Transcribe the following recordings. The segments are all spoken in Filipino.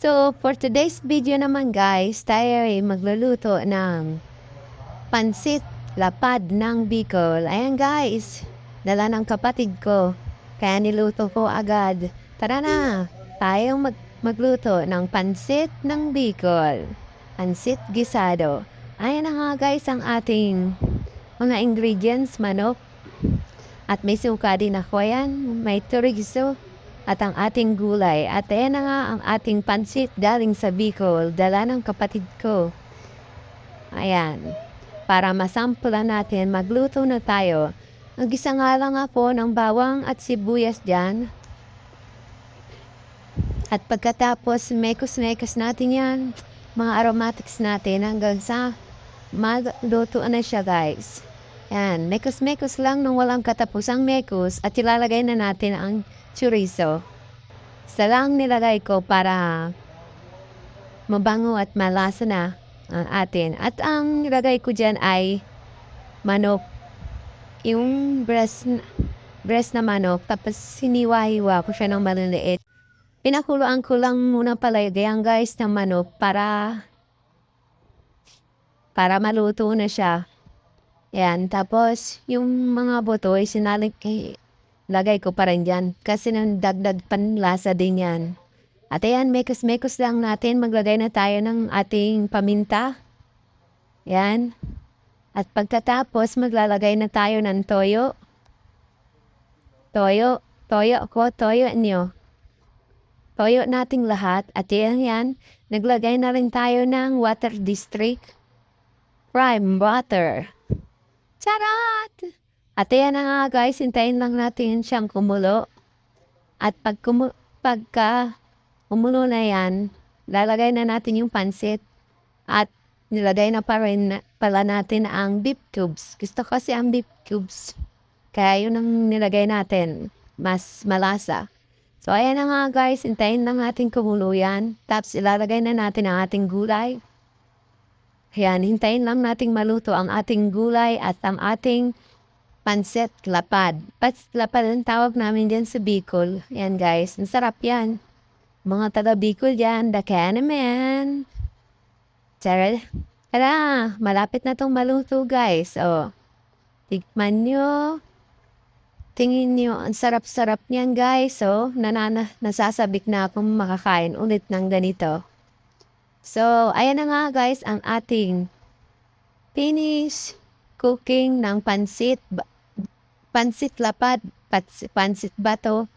So, for today's video naman guys, tayo ay magluluto ng pansit lapad ng Bicol. Ayan guys, dala ng kapatid ko. Kaya niluto ko agad. Tara na, tayong magluto ng pansit ng Bicol. Pansit gisado. Ayan na nga guys ang ating mga ingredients, manok. At may suka din ako yan, may chorizo at ang ating gulay. At ayan na nga ang ating pansit galing sa Bicol, dala ng kapatid ko. Ayan, para masampla natin, magluto na tayo. Nagisa nga lang ako ng bawang at sibuyas dyan. At pagkatapos, mekos-mekos natin yan, mga aromatics natin hanggang sa magluto na siya guys. Yan, mekos-mekos lang nung walang katapusang mekos at ilalagay na natin ang chorizo. Isa lang nilagay ko para mabango at malasa na ang atin. At ang nilagay ko dyan ay manok. Yung breast na manok. Tapos siniwa-hiwa ko siya ng maliliit. Pinakuluan ko lang muna palagayan guys ng manok para maluto na siya. Yan, tapos yung mga buto ay lagay ko pa rin dyan kasi nang dagdag panlasa din yan. At ayan, mekos-mekos lang natin, maglagay na tayo ng ating paminta. Yan. At pagkatapos, maglalagay na tayo ng toyo. Toyo nyo. Toyo nating lahat. At yan, naglagay na rin tayo ng water district. Prime water. Charot! At ayan na nga guys, hintayin lang natin siyang kumulo. At pagka kumulo na yan, lalagay na natin yung pansit. At nilagay na pa rin pala natin ang beef cubes. Gusto ko kasi ang beef cubes. Kaya yun ang nilagay natin. Mas malasa. So ayan na nga guys, hintayin lang natin kumulo yan. Tapos ilalagay na natin ang ating gulay. Ayan, hintayin lang nating maluto ang ating gulay at ang ating pansit lapad. Pansit lapad ang tawag namin dyan sa Bicol. Ayan guys, ang sarap yan. Mga taga Bicol dyan, daka naman. Tara, malapit na tong maluto guys. O, tikman nyo. Tingin nyo, ang sarap-sarap niyan guys. O, nasasabik na akong makakain ulit ng ganito. So, ayan na nga guys ang ating finish cooking ng pansit lapad, pansit bato,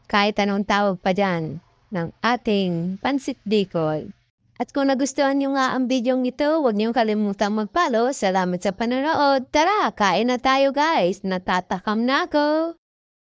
kahit anong tawag pa dyan, ng ating pansit Bicol. At kung nagustuhan nyo nga ang video ito, huwag nyo kalimutang mag-follow. Salamat sa panonood. Tara, kain na tayo guys. Natatakam na ako.